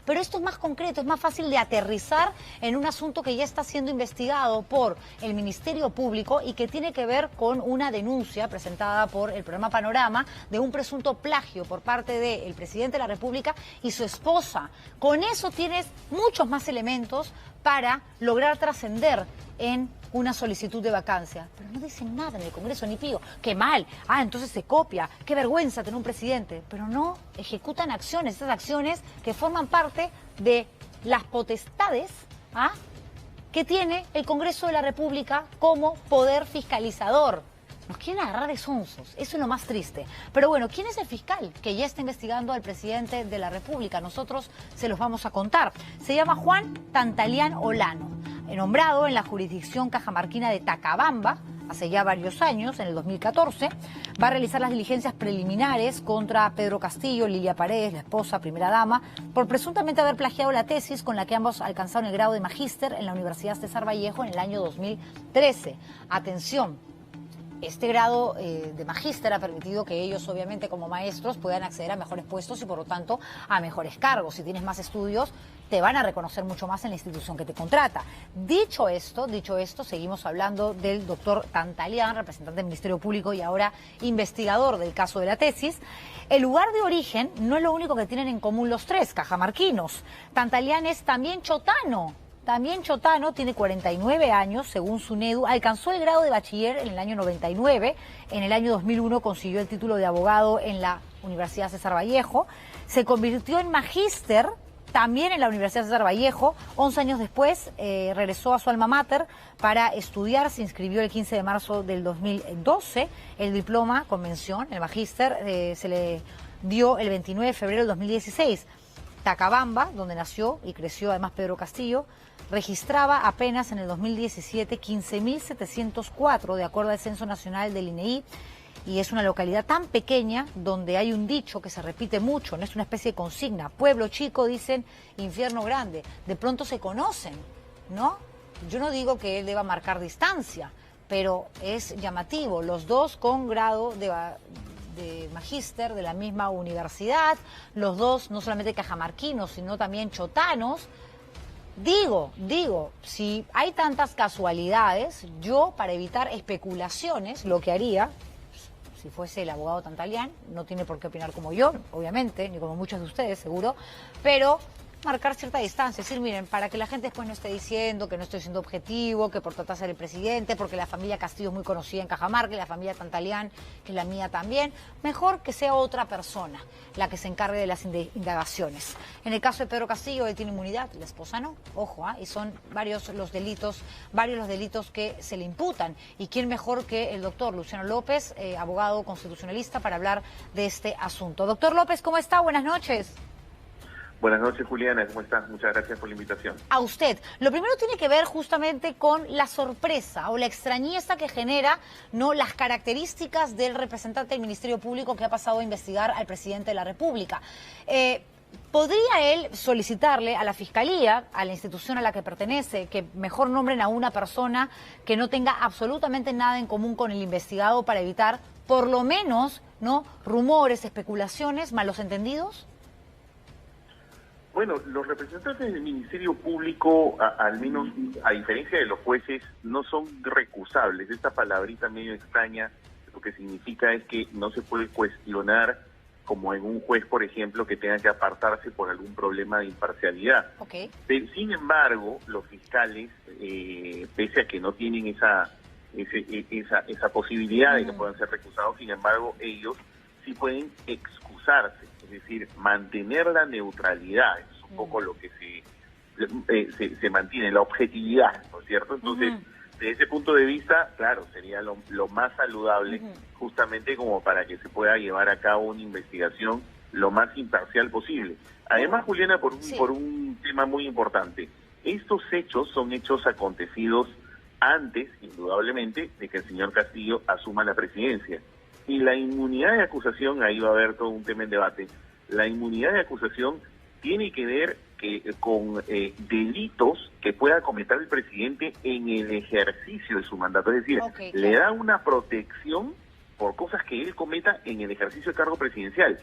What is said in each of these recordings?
pero esto es más concreto, es más fácil de aterrizar en un asunto que ya está siendo investigado por el Ministerio Público y que tiene que ver con una denuncia presentada por el programa Panorama de un presunto plagio por parte del presidente de la República y su esposa. Con eso tienes muchos más elementos para lograr trascender en una solicitud de vacancia. Pero no dicen nada en el Congreso, ni pío. ¡Qué mal! Ah, entonces se copia. ¡Qué vergüenza tener un presidente! Pero no ejecutan acciones, esas acciones que forman parte de las potestades que tiene el Congreso de la República como poder fiscalizador. Nos quieren agarrar de sonsos, eso es lo más triste. Pero bueno, ¿quién es el fiscal que ya está investigando al presidente de la República? Nosotros se los vamos a contar. Se llama Juan Tantalián Olano, nombrado en la jurisdicción cajamarquina de Tacabamba hace ya varios años, en el 2014. Va a realizar las diligencias preliminares contra Pedro Castillo, Lilia Paredes, la esposa, primera dama, por presuntamente haber plagiado la tesis con la que ambos alcanzaron el grado de magíster en la Universidad César Vallejo en el año 2013. Atención. Este grado de magíster ha permitido que ellos, obviamente, como maestros, puedan acceder a mejores puestos y, por lo tanto, a mejores cargos. Si tienes más estudios, te van a reconocer mucho más en la institución que te contrata. Dicho esto, seguimos hablando del doctor Tantalián, representante del Ministerio Público y ahora investigador del caso de la tesis. El lugar de origen no es lo único que tienen en común los tres cajamarquinos. Tantalián es también chotano. También chotano, tiene 49 años, según SUNEDU, alcanzó el grado de bachiller en el año 99, en el año 2001 consiguió el título de abogado en la Universidad César Vallejo, se convirtió en magíster también en la Universidad César Vallejo, 11 años después regresó a su alma mater para estudiar, se inscribió el 15 de marzo del 2012, el diploma con mención, el magíster, se le dio el 29 de febrero del 2016. Tacabamba, donde nació y creció además Pedro Castillo, registraba apenas en el 2017 15.704, de acuerdo al Censo Nacional del INEI, y es una localidad tan pequeña donde hay un dicho que se repite mucho, no es una especie de consigna, pueblo chico dicen, infierno grande, de pronto se conocen, ¿no? Yo no digo que él deba marcar distancia, pero es llamativo, los dos con grado de magíster de la misma universidad, los dos no solamente cajamarquinos, sino también chotanos. Digo, si hay tantas casualidades, yo para evitar especulaciones, lo que haría, si fuese el abogado Tantalián, no tiene por qué opinar como yo, obviamente, ni como muchos de ustedes, seguro, pero marcar cierta distancia, decir, miren, para que la gente después no esté diciendo que no estoy siendo objetivo, que por tratar de ser el presidente, porque la familia Castillo es muy conocida en Cajamarca, y la familia Tantalián, que es la mía también, mejor que sea otra persona la que se encargue de las indagaciones. En el caso de Pedro Castillo, él tiene inmunidad, la esposa no, ojo, y son varios los delitos que se le imputan. ¿Y quién mejor que el doctor Luciano López, abogado constitucionalista, para hablar de este asunto? Doctor López, ¿cómo está? Buenas noches. Buenas noches, Juliana, ¿cómo estás? Muchas gracias por la invitación. A usted. Lo primero tiene que ver justamente con la sorpresa o la extrañeza que genera, ¿no?, las características del representante del Ministerio Público que ha pasado a investigar al presidente de la República. ¿Podría él solicitarle a la Fiscalía, a la institución a la que pertenece, que mejor nombren a una persona que no tenga absolutamente nada en común con el investigado para evitar, por lo menos, ¿no?, rumores, especulaciones, malos entendidos? Bueno, los representantes del Ministerio Público, al menos a diferencia de los jueces, no son recusables. Esta palabrita medio extraña, lo que significa es que no se puede cuestionar, como en un juez, por ejemplo, que tenga que apartarse por algún problema de imparcialidad. Okay. Sin embargo, los fiscales, pese a que no tienen esa posibilidad de que puedan ser recusados, sin embargo, ellos sí pueden excusarse. Es decir, mantener la neutralidad, es un poco lo que se mantiene, la objetividad, ¿no es cierto? Entonces, desde ese punto de vista, claro, sería lo más saludable, justamente como para que se pueda llevar a cabo una investigación lo más imparcial posible. Además, Juliana, por un tema muy importante, estos hechos son hechos acontecidos antes, indudablemente, de que el señor Castillo asuma la presidencia. Y la inmunidad de acusación, ahí va a haber todo un tema en debate, la inmunidad de acusación tiene que ver con delitos que pueda cometer el presidente en el ejercicio de su mandato. Es decir, le da una protección por cosas que él cometa en el ejercicio de cargo presidencial.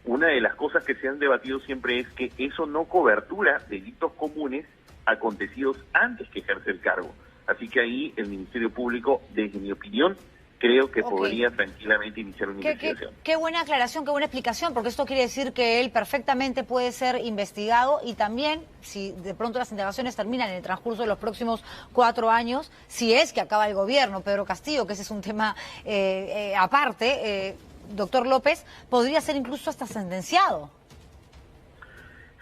una de las cosas que se han debatido siempre es que eso no cobertura delitos comunes acontecidos antes que ejerce el cargo. Así que ahí el Ministerio Público, desde mi opinión, creo que podría tranquilamente iniciar una investigación. Qué buena aclaración, qué buena explicación, porque esto quiere decir que él perfectamente puede ser investigado y también, si de pronto las indagaciones terminan en el transcurso de los próximos 4 años, si es que acaba el gobierno, Pedro Castillo, que ese es un tema aparte, doctor López, podría ser incluso hasta sentenciado.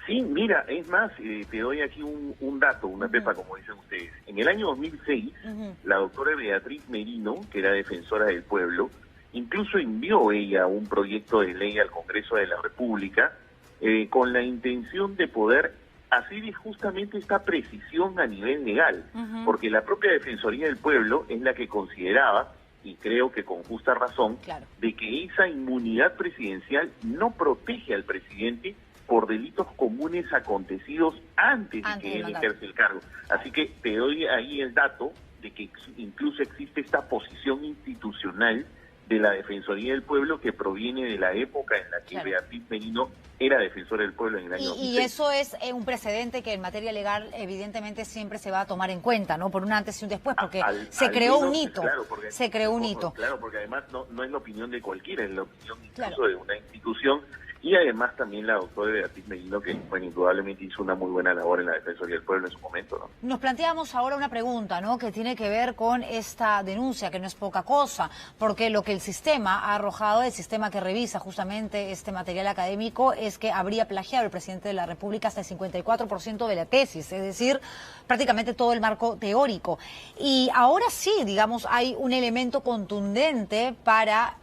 Sí, mira, es más, te doy aquí un dato, una pepa, como dicen ustedes. En el año 2006, la doctora Beatriz Merino, que era defensora del pueblo, incluso envió ella un proyecto de ley al Congreso de la República con la intención de poder hacer justamente esta precisión a nivel legal, porque la propia Defensoría del Pueblo es la que consideraba, y creo que con justa razón, de que esa inmunidad presidencial no protege al presidente por delitos comunes acontecidos antes de que él ejerce el cargo. Así que te doy ahí el dato de que incluso existe esta posición institucional de la Defensoría del Pueblo que proviene de la época en la que Beatriz Merino era defensora del pueblo en el año 2006. Y eso es un precedente que en materia legal evidentemente siempre se va a tomar en cuenta, ¿no? Por un antes y un después, porque se creó un hito. Claro, se creó un hito. Claro, porque además no es la opinión de cualquiera, es la opinión incluso de una institución. Y además también la doctora Beatriz Merino, que bueno, indudablemente hizo una muy buena labor en la Defensoría del Pueblo en su momento, ¿no? Nos planteamos ahora una pregunta, ¿no?, que tiene que ver con esta denuncia, que no es poca cosa, porque lo que el sistema ha arrojado, el sistema que revisa justamente este material académico, es que habría plagiado el presidente de la República hasta el 54% de la tesis, es decir, prácticamente todo el marco teórico. Y ahora sí, digamos, hay un elemento contundente para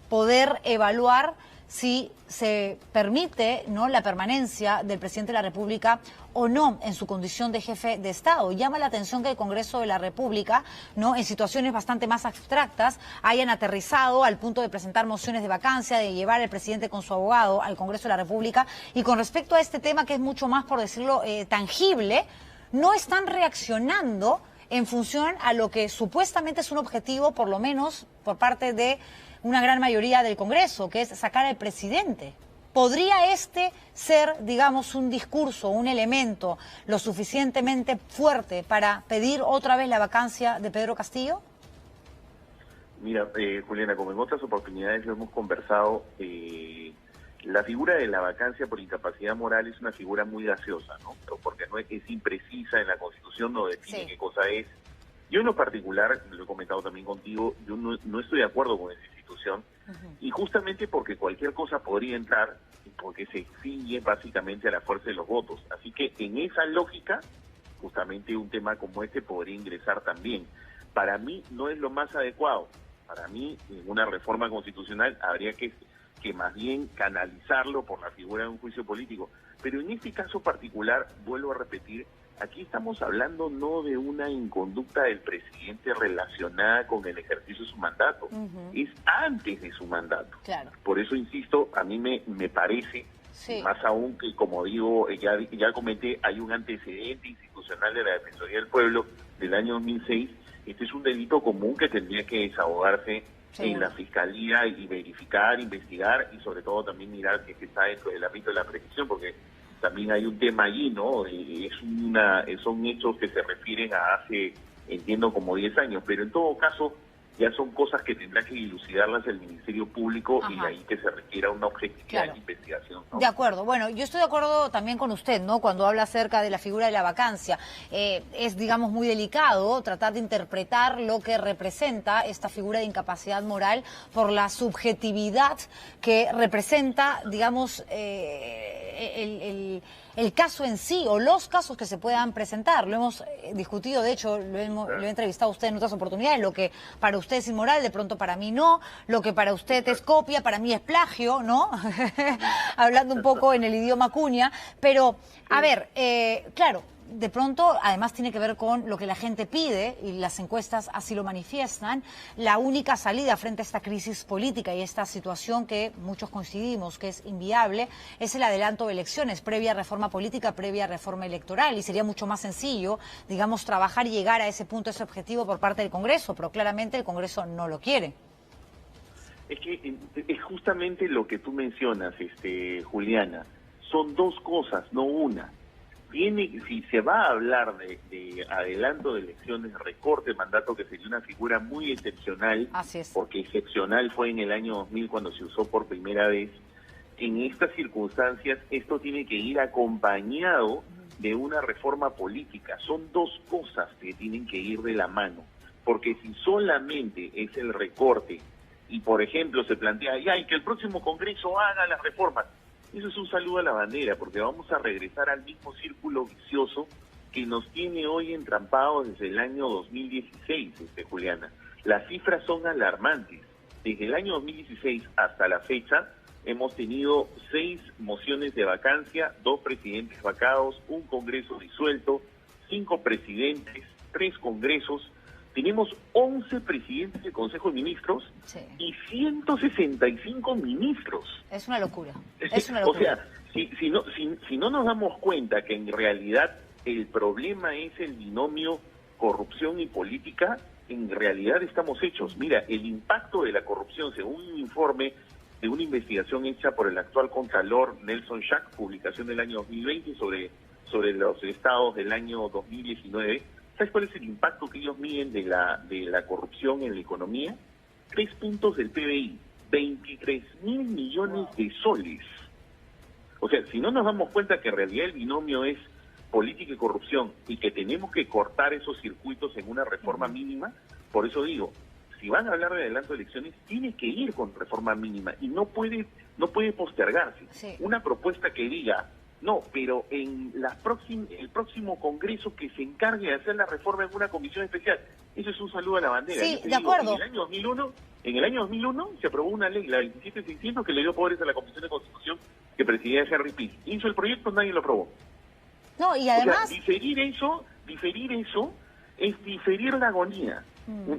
poder evaluar si se permite, ¿no?, la permanencia del presidente de la República o no en su condición de jefe de Estado. Llama la atención que el Congreso de la República, ¿no?, en situaciones bastante más abstractas, hayan aterrizado al punto de presentar mociones de vacancia, de llevar al presidente con su abogado al Congreso de la República. Y con respecto a este tema, que es mucho más, por decirlo, tangible, no están reaccionando en función a lo que supuestamente es un objetivo, por lo menos por parte de una gran mayoría del Congreso, que es sacar al presidente. ¿Podría este ser, digamos, un discurso, un elemento lo suficientemente fuerte para pedir otra vez la vacancia de Pedro Castillo? Mira, Juliana, como en otras oportunidades lo hemos conversado, la figura de la vacancia por incapacidad moral es una figura muy gaseosa, ¿no? Porque no es imprecisa en la Constitución, no define qué cosa es. Yo en lo particular, lo he comentado también contigo, yo no estoy de acuerdo con esa institución, y justamente porque cualquier cosa podría entrar, porque se ciñe básicamente a la fuerza de los votos. Así que en esa lógica, justamente un tema como este podría ingresar también. Para mí no es lo más adecuado. Para mí, en una reforma constitucional habría que más bien canalizarlo por la figura de un juicio político. Pero en este caso particular, vuelvo a repetir, aquí estamos hablando no de una inconducta del presidente relacionada con el ejercicio de su mandato, es antes de su mandato. Por eso, insisto, a mí me parece, más aún que, como digo, ya comenté, hay un antecedente institucional de la Defensoría del Pueblo del año 2006, este es un delito común que tendría que desahogarse en la Fiscalía y verificar, investigar y sobre todo también mirar que está dentro del ámbito de la prescripción, porque también hay un tema allí, ¿no? Son hechos que se refieren a hace, entiendo, como 10 años, pero en todo caso ya son cosas que tendrá que dilucidarlas el Ministerio Público y ahí que se requiera una objetividad de investigación, ¿no? De acuerdo. Bueno, yo estoy de acuerdo también con usted, ¿no?, cuando habla acerca de la figura de la vacancia. Es, digamos, muy delicado tratar de interpretar lo que representa esta figura de incapacidad moral por la subjetividad que representa, digamos, el caso en sí o los casos que se puedan presentar. Lo hemos discutido, de hecho, lo he entrevistado a usted en otras oportunidades. Lo que para usted es inmoral, de pronto para mí no. Lo que para usted es copia, para mí es plagio, ¿no? Hablando un poco en el idioma cuña. Pero, a ver, claro, de pronto, además tiene que ver con lo que la gente pide, y las encuestas así lo manifiestan. La única salida frente a esta crisis política y esta situación que muchos coincidimos que es inviable es el adelanto de elecciones, previa reforma política, previa reforma electoral, y sería mucho más sencillo, digamos, trabajar y llegar a ese punto, ese objetivo por parte del Congreso, pero claramente el Congreso no lo quiere. Es que es justamente lo que tú mencionas, Juliana. Son dos cosas, no una. Si se va a hablar de adelanto de elecciones, recorte de mandato, que sería una figura muy excepcional, Así es. porque excepcional fue en el año 2000 cuando se usó por primera vez. En estas circunstancias, esto tiene que ir acompañado de una reforma política. Son dos cosas que tienen que ir de la mano, porque si solamente es el recorte y, por ejemplo, se plantea y que el próximo Congreso haga las reformas, eso es un saludo a la bandera, porque vamos a regresar al mismo círculo vicioso que nos tiene hoy entrampados desde el año 2016, Juliana. Las cifras son alarmantes. Desde el año 2016 hasta la fecha, hemos tenido 6 mociones de vacancia, 2 presidentes vacados, un Congreso disuelto, 5 presidentes, 3 congresos. Tenemos 11 presidentes del Consejo de Ministros y 165 ministros. Es una locura. Es una locura. O sea, si no nos damos cuenta que en realidad el problema es el binomio corrupción y política, en realidad estamos hechos. Mira, el impacto de la corrupción, según un informe de una investigación hecha por el actual contralor Nelson Schack, publicación del año 2020 sobre los estados del año 2019, ¿sabes cuál es el impacto que ellos miden de la corrupción en la economía? 3 puntos del PBI, 23.000 millones de soles. O sea, si no nos damos cuenta que en realidad el binomio es política y corrupción y que tenemos que cortar esos circuitos en una reforma mínima, por eso digo, si van a hablar de adelanto de elecciones, tiene que ir con reforma mínima y no puede postergarse. Sí. Una propuesta que diga, no, pero en el próximo Congreso que se encargue de hacer la reforma en una comisión especial, eso es un saludo a la bandera. Sí, de acuerdo. En el año 2001 se aprobó una ley, la 27600, que le dio poderes a la Comisión de Constitución que presidía Henry Pease. Hizo el proyecto, nadie lo aprobó. No, y además... O sea, diferir eso es diferir la agonía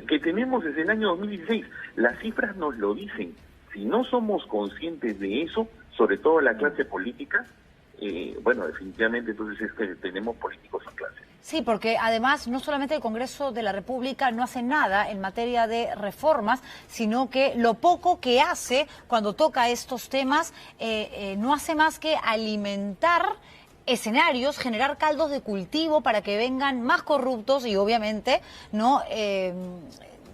que tenemos desde el año 2016. Las cifras nos lo dicen. Si no somos conscientes de eso, sobre todo la clase política, bueno, definitivamente entonces es que tenemos políticos sin clase. Sí, porque además no solamente el Congreso de la República no hace nada en materia de reformas, sino que lo poco que hace cuando toca estos temas no hace más que alimentar escenarios, generar caldos de cultivo para que vengan más corruptos y obviamente no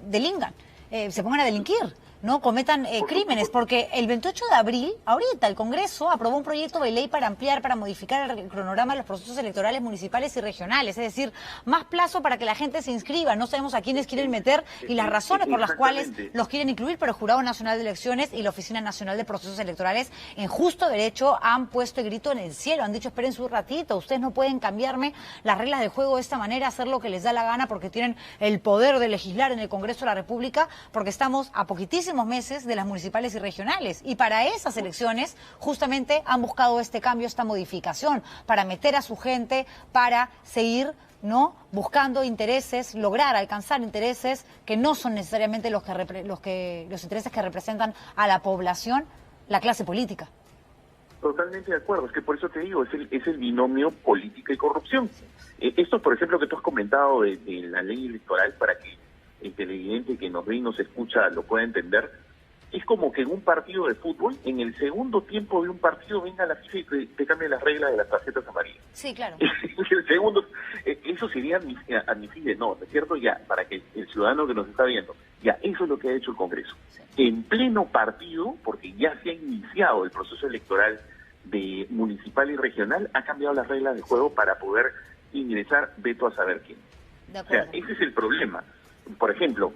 delincan, se pongan a delinquir, no cometan crímenes, porque el 28 de abril, ahorita, el Congreso aprobó un proyecto de ley para ampliar, para modificar el cronograma de los procesos electorales municipales y regionales, es decir, más plazo para que la gente se inscriba, no sabemos a quiénes quieren meter y las razones por las cuales los quieren incluir, pero el Jurado Nacional de Elecciones y la Oficina Nacional de Procesos Electorales en justo derecho han puesto el grito en el cielo, han dicho esperen su ratito, ustedes no pueden cambiarme las reglas del juego de esta manera, hacer lo que les da la gana porque tienen el poder de legislar en el Congreso de la República, porque estamos a poquitísimos meses de las municipales y regionales y para esas elecciones justamente han buscado este cambio, esta modificación para meter a su gente, para seguir buscando intereses, lograr alcanzar intereses que no son necesariamente los intereses que representan a la población, la clase política. Totalmente de acuerdo, es que por eso te digo, es el binomio política y corrupción. Esto, por ejemplo, que tú has comentado de la ley electoral, para que el televidente que nos ve y nos escucha lo pueda entender, es como que en un partido de fútbol, en el segundo tiempo de un partido, venga la FIFA y te cambie las reglas de las tarjetas amarillas. Sí, claro. El segundo, eso sería admisible, ¿no es cierto? Ya, para que el ciudadano que nos está viendo, ya, eso es lo que ha hecho el Congreso. Sí. En pleno partido, porque ya se ha iniciado el proceso electoral de municipal y regional, ha cambiado las reglas de juego para poder ingresar veto a saber quién. De acuerdo. O sea, ese es el problema. Por ejemplo,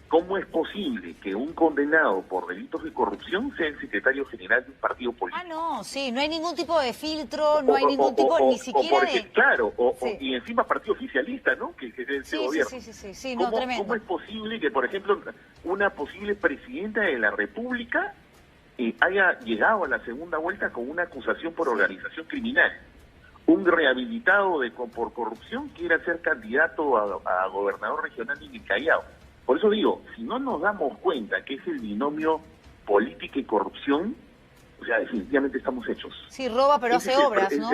¿cómo es posible que un condenado por delitos de corrupción sea el secretario general de un partido político? Ah, no, sí, no hay ningún tipo de filtro, no hay ningún tipo ni siquiera de... Claro, y encima partido oficialista, ¿no? Que es ese gobierno. Sí, no, tremendo. ¿Cómo es posible que, por ejemplo, una posible presidenta de la República haya llegado a la segunda vuelta con una acusación por organización criminal? Un rehabilitado por corrupción quiera ser candidato a gobernador regional en el Callao. Por eso digo, si no nos damos cuenta que es el binomio política y corrupción, o sea, definitivamente estamos hechos. Sí, roba pero hace obras, ¿no?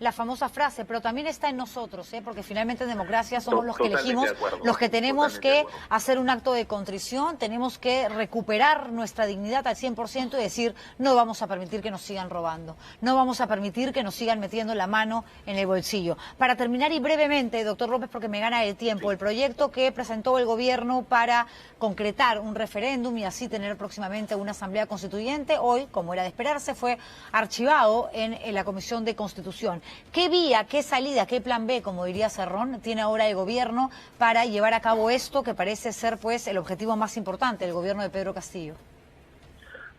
la famosa frase, pero también está en nosotros, porque finalmente en democracia somos los que Totalmente elegimos, de acuerdo, los que tenemos totalmente que de acuerdo. hacer un acto de contrición, tenemos que recuperar nuestra dignidad al 100% y decir, no vamos a permitir que nos sigan robando, no vamos a permitir que nos sigan metiendo la mano en el bolsillo. Para terminar y brevemente, doctor López, porque me gana el tiempo, el proyecto que presentó el gobierno para concretar un referéndum y así tener próximamente una asamblea constituyente, hoy, como era de esperarse, fue archivado en la Comisión de Constitución. ¿Qué vía, qué salida, qué plan B, como diría Cerrón, tiene ahora el gobierno para llevar a cabo esto que parece ser pues el objetivo más importante del gobierno de Pedro Castillo?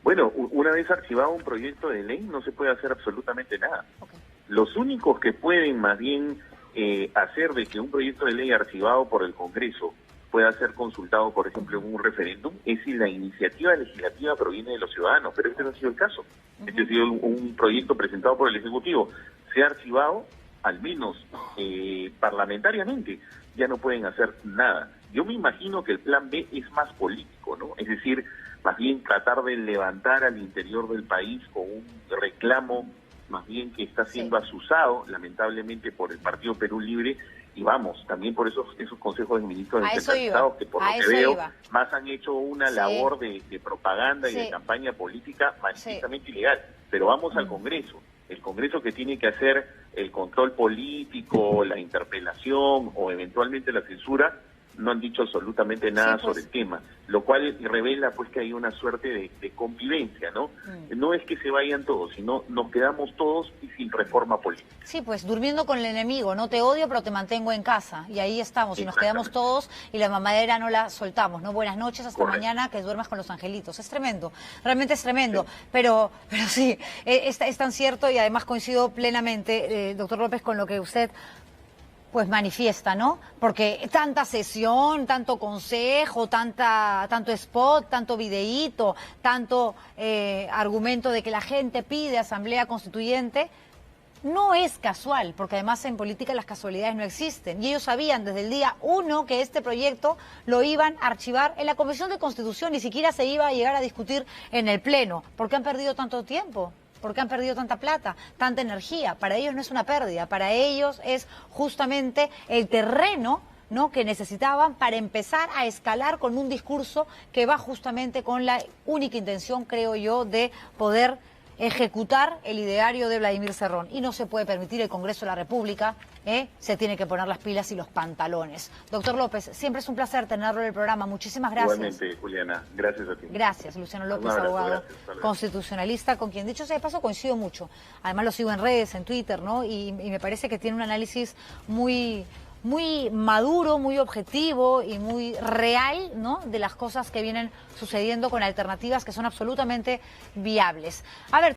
Bueno, una vez archivado un proyecto de ley no se puede hacer absolutamente nada. Okay. Los únicos que pueden más bien hacer de que un proyecto de ley archivado por el Congreso pueda ser consultado, por ejemplo, en un referéndum, es si la iniciativa legislativa proviene de los ciudadanos, pero este no ha sido el caso. Este ha sido un proyecto presentado por el Ejecutivo. Se ha archivado, al menos parlamentariamente, ya no pueden hacer nada. Yo me imagino que el plan B es más político, ¿no? Es decir, más bien tratar de levantar al interior del país con un reclamo, más bien que está siendo asusado, lamentablemente, por el Partido Perú Libre, y vamos, también por esos consejos de ministros descentralizados que por lo que veo, más han hecho una labor de propaganda y de campaña política manifiestamente ilegal. Pero vamos al Congreso, el Congreso que tiene que hacer el control político, la interpelación o eventualmente la censura, no han dicho absolutamente nada sobre el tema, lo cual revela pues que hay una suerte de convivencia, ¿no? No es que se vayan todos, sino nos quedamos todos y sin reforma política. Sí, pues durmiendo con el enemigo, no te odio pero te mantengo en casa, y ahí estamos, y nos quedamos todos y la mamadera no la soltamos, ¿no? Buenas noches, hasta mañana, que duermas con los angelitos. Es tremendo, realmente es tremendo, pero sí, es tan cierto y además coincido plenamente, doctor López, con lo que usted pues manifiesta, ¿no? Porque tanta sesión, tanto consejo, tanto spot, tanto videíto, tanto argumento de que la gente pide asamblea constituyente, no es casual, porque además en política las casualidades no existen. Y ellos sabían desde el día 1 que este proyecto lo iban a archivar en la Comisión de Constitución, ni siquiera se iba a llegar a discutir en el Pleno. ¿Por qué han perdido tanto tiempo? ¿Por qué han perdido tanta plata, tanta energía? Para ellos no es una pérdida, para ellos es justamente el terreno, ¿no?, que necesitaban para empezar a escalar con un discurso que va justamente con la única intención, creo yo, de poder ejecutar el ideario de Vladimir Cerrón. Y no se puede permitir, el Congreso de la República se tiene que poner las pilas y los pantalones. Doctor López, siempre es un placer tenerlo en el programa. Muchísimas gracias. Igualmente, Juliana. Gracias a ti. Gracias, Luciano López, abogado constitucionalista, con quien, dicho sea de paso, coincido mucho. Además lo sigo en redes, en Twitter, ¿no? Y me parece que tiene un análisis muy maduro, muy objetivo y muy real, ¿no?, de las cosas que vienen sucediendo con alternativas que son absolutamente viables. A ver.